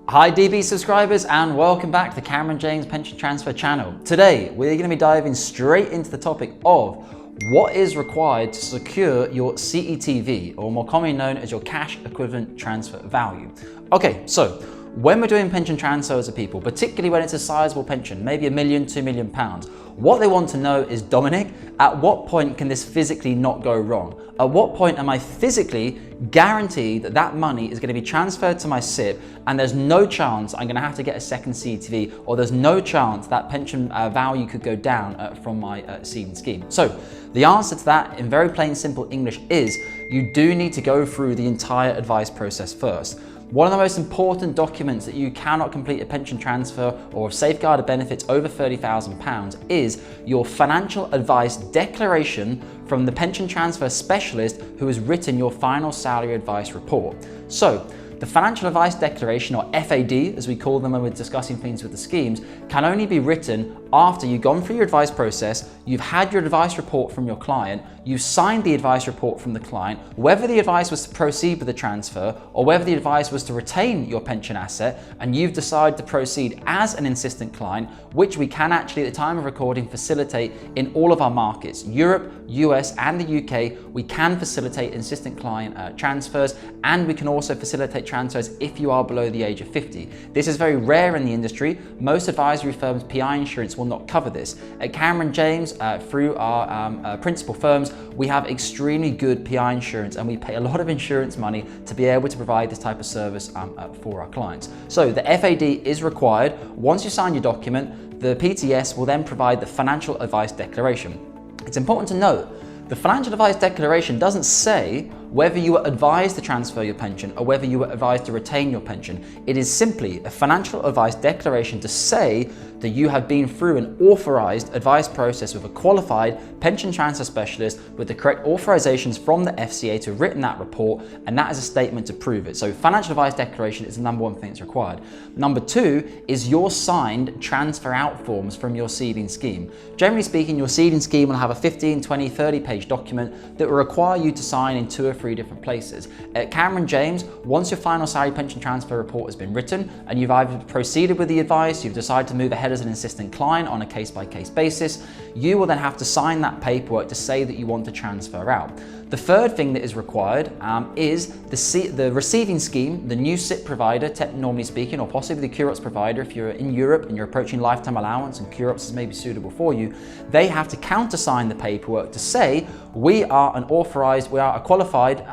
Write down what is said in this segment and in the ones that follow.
Hi DB subscribers and welcome back to the Cameron James Pension Transfer channel. Today we're going to be diving straight into the topic of what is required to secure your CETV, or more commonly known as your cash equivalent transfer value. Okay, so when we're doing pension transfers of people, particularly when it's a sizable pension, maybe £1 million, £2 million, what they want to know is, Dominic, at what point can this physically not go wrong? At what point am I physically guaranteed that that money is going to be transferred to my SIPP and there's no chance I'm going to have to get a second CETV, or there's no chance that pension value could go down from my Ceding scheme? So the answer to that in very plain simple English is you do need to go through the entire advice process first. One of the most important documents that you cannot complete a pension transfer or safeguarded benefits over £30,000 is your financial advice declaration from the pension transfer specialist who has written your final salary advice report. So the financial advice declaration, or FAD as we call them when we're discussing things with the schemes, can only be written after you've gone through your advice process, you've had your advice report from your client, you've signed the advice report from the client, whether the advice was to proceed with the transfer or whether the advice was to retain your pension asset, and you've decided to proceed as an insistent client, which we can actually at the time of recording facilitate in all of our markets, Europe, US and the UK. We can facilitate insistent client transfers, and we can also facilitate transfers if you are below the age of 50. This is very rare in the industry. Most advisory firms' PI insurance will not cover this. At Cameron James, through our principal firms, we have extremely good PI insurance, and we pay a lot of insurance money to be able to provide this type of service for our clients. So the FAD is required. Once you sign your document, the PTS will then provide the financial advice declaration. It's important to note, the financial advice declaration doesn't say whether you were advised to transfer your pension or whether you were advised to retain your pension. It is simply a financial advice declaration to say that you have been through an authorized advice process with a qualified pension transfer specialist with the correct authorizations from the FCA to have written that report, and that is a statement to prove it. So financial advice declaration is the number one thing that's required. Number two is your signed transfer out forms from your Ceding scheme. Generally speaking, your Ceding scheme will have a 15, 20, 30 page document that will require you to sign in 2 or 3 different places. At Cameron James, once your final salary pension transfer report has been written and you've either proceeded with the advice, you've decided to move ahead as an insistent client on a case-by-case basis, you will then have to sign that paperwork to say that you want to transfer out. The third thing that is required is the receiving scheme, the new SIPP provider, normally speaking, or possibly the QROPS provider if you're in Europe and you're approaching lifetime allowance and QROPS is maybe suitable for you. They have to countersign the paperwork to say we are a qualified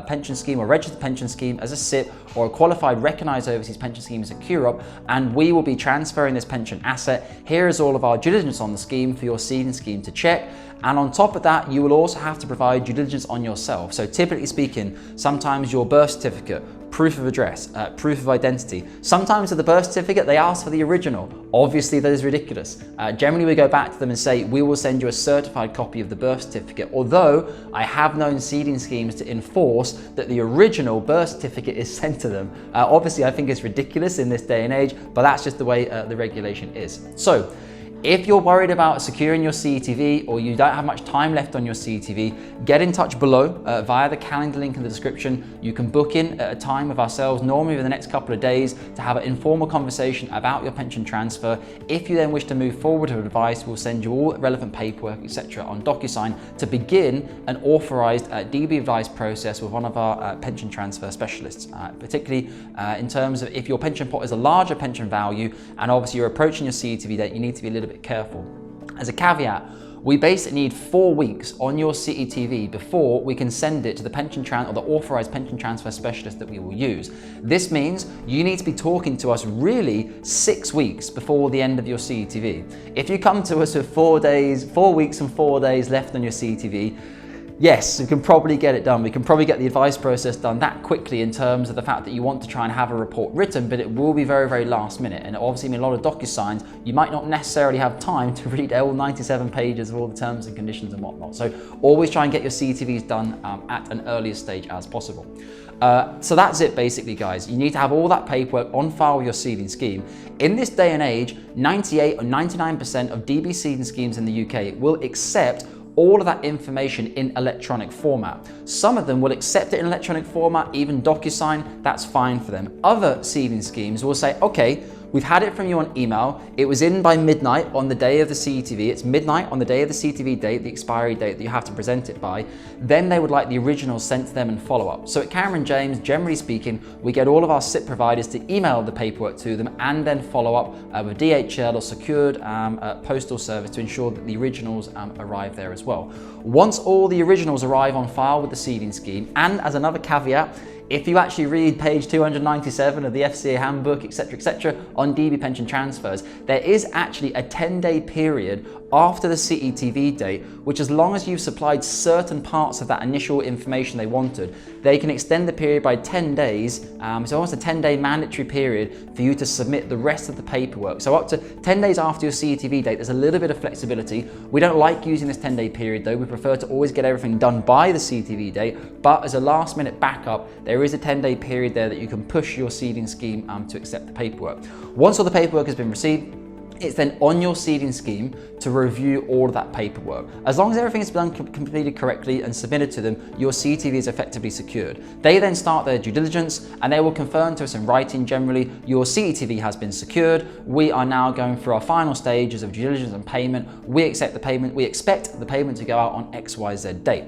pension scheme or registered pension scheme as a SIPP, or a qualified recognised overseas pension scheme as a QROP, and we will be transferring this pension asset. Here is all of our due diligence on the scheme for your Ceding scheme to check. And on top of that, you will also have to provide due diligence on yourself. So typically speaking, sometimes your birth certificate, proof of address, proof of identity. Sometimes with the birth certificate, they ask for the original. Obviously, that is ridiculous. Generally, we go back to them and say, we will send you a certified copy of the birth certificate. Although I have known Ceding schemes to enforce that the original birth certificate is sent to them. Obviously, I think it's ridiculous in this day and age, but that's just the way the regulation is. So if you're worried about securing your CETV or you don't have much time left on your CETV, get in touch below via the calendar link in the description. You can book in at a time with ourselves, normally within the next couple of days, to have an informal conversation about your pension transfer. If you then wish to move forward with advice, we'll send you all relevant paperwork, etc. on DocuSign to begin an authorized DB advice process with one of our pension transfer specialists, particularly in terms of if your pension pot is a larger pension value and obviously you're approaching your CETV date, you need to be a little bit careful. As a caveat, we basically need 4 weeks on your CETV before we can send it to the the authorized pension transfer specialist that we will use. This means you need to be talking to us really 6 weeks before the end of your CETV. If you come to us with 4 weeks and 4 days left on your CETV, yes, we can probably get it done. We can probably get the advice process done that quickly in terms of the fact that you want to try and have a report written, but it will be very, very last minute. And obviously, in a lot of DocuSigns, you might not necessarily have time to read all 97 pages of all the terms and conditions and whatnot. So always try and get your CETVs done at an earliest stage as possible. So that's it basically, guys. You need to have all that paperwork on file with your Ceding scheme. In this day and age, 98 or 99% of DB Ceding schemes in the UK will accept all of that information in electronic format. Some of them will accept it in electronic format, even DocuSign, that's fine for them. Other Ceding schemes will say, okay, we've had it from you on email. It was in by midnight on the day of the CETV. It's midnight on the day of the CETV date, the expiry date that you have to present it by. Then they would like the original sent to them and follow up. So at Cameron James, generally speaking, we get all of our SIPP providers to email the paperwork to them and then follow up with DHL or secured postal service to ensure that the originals arrive there as well. Once all the originals arrive on file with the Ceding scheme, and as another caveat, if you actually read page 297 of the FCA handbook, etc., on DB pension transfers, there is actually a 10-day period after the CETV date, which as long as you've supplied certain parts of that initial information they wanted, they can extend the period by 10 days. It's almost a 10-day mandatory period for you to submit the rest of the paperwork. So up to 10 days after your CETV date, there's a little bit of flexibility. We don't like using this 10-day period though. We prefer to always get everything done by the CETV date, but as a last-minute backup, there is a 10-day period there that you can push your Ceding scheme to accept the paperwork. Once all the paperwork has been received, it's then on your Ceding scheme to review all of that paperwork. As long as everything is done completed correctly and submitted to them, your CETV is effectively secured. They then start their due diligence and they will confirm to us in writing generally, your CETV has been secured. We are now going through our final stages of due diligence and payment. We accept the payment. We expect the payment to go out on XYZ date.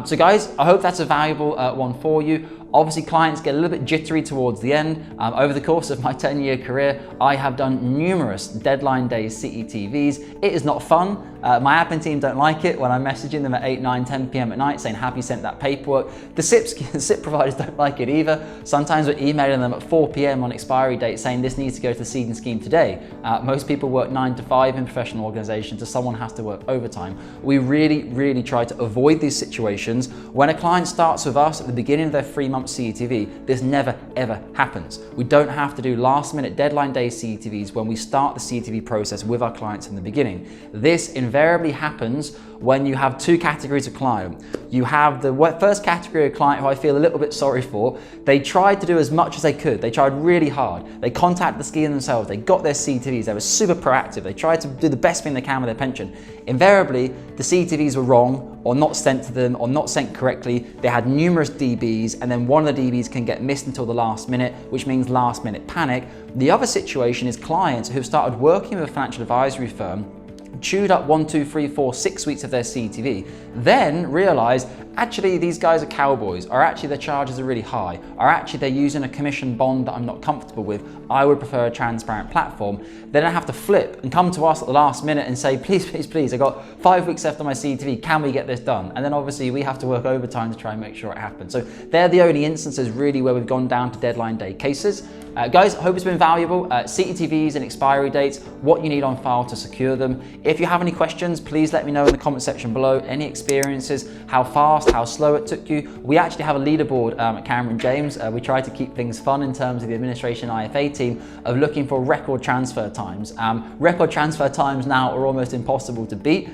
So guys, I hope that's a valuable one for you. Obviously, clients get a little bit jittery towards the end. Over the course of my 10-year career, I have done numerous deadline day CETVs. It is not fun. My admin team don't like it when I'm messaging them at 8, 9, 10 p.m. at night saying, have you sent that paperwork? The SIPP providers don't like it either. Sometimes we're emailing them at 4 p.m. on expiry date saying this needs to go to the Ceding scheme today. Most people work 9 to 5 in professional organizations, so someone has to work overtime. We really try to avoid these situations. When a client starts with us at the beginning of their 3-month CETV, this never ever happens. We don't have to do last minute deadline day CETVs when we start the CETV process with our clients in the beginning. This invariably happens when you have two categories of client. You have the first category of client who I feel a little bit sorry for. They tried to do as much as they could. They tried really hard. They contacted the scheme themselves. They got their CETVs. They were super proactive. They tried to do the best thing they can with their pension. Invariably, the CETVs were wrong or not sent to them or not sent correctly. They had numerous DBs and then one of the DBs can get missed until the last minute, which means last minute panic. The other situation is clients who've started working with a financial advisory firm, chewed up 1, 2, 3, 4, 6 weeks of their CETV, then realize actually these guys are cowboys, or actually their charges are really high, or actually they're using a commission bond that I'm not comfortable with. I would prefer a transparent platform. Then I have to flip and come to us at the last minute and say, please, I got 5 weeks left on my CETV, can we get this done? And then obviously we have to work overtime to try and make sure it happens. So they're the only instances really where we've gone down to deadline day cases. Guys, I hope it's been valuable. CETVs and expiry dates, what you need on file to secure them. If you have any questions, please let me know in the comment section below. Any experiences, how fast, how slow it took you. We actually have a leaderboard at Cameron James. We try to keep things fun in terms of the administration IFA team of looking for record transfer times. Record transfer times now are almost impossible to beat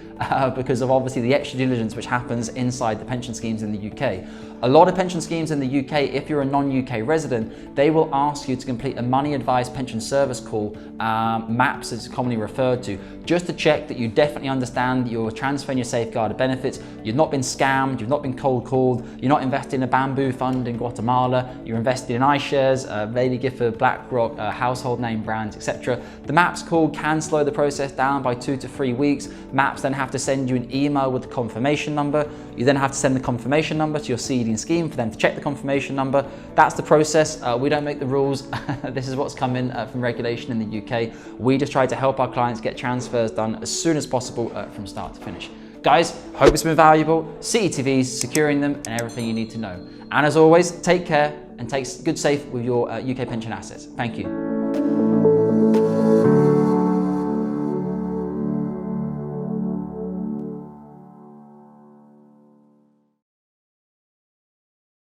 because of obviously the extra diligence which happens inside the pension schemes in the UK. A lot of pension schemes in the UK, if you're a non-UK resident, they will ask you to complete a money advised pension service call, MAPS as it's commonly referred to, just to check that you definitely understand that you're transferring your safeguarded benefits, you've not been scammed, you've not been cold called, you're not invested in a bamboo fund in Guatemala, you're invested in iShares, Bailey Gifford, BlackRock, household name brands, etc. The MAPS call can slow the process down by 2 to 3 weeks. MAPS then have to send you an email with the confirmation number. You then have to send the confirmation number to your Ceding scheme for them to check the confirmation number. That's the process. We don't make the rules. This is what's come in from regulation in the UK. We just try to help our clients get transfers done as soon as possible from start to finish. Guys, hope it's been valuable. CETVs, securing them, and everything you need to know. And as always, take care and take good safe with your UK pension assets. Thank you.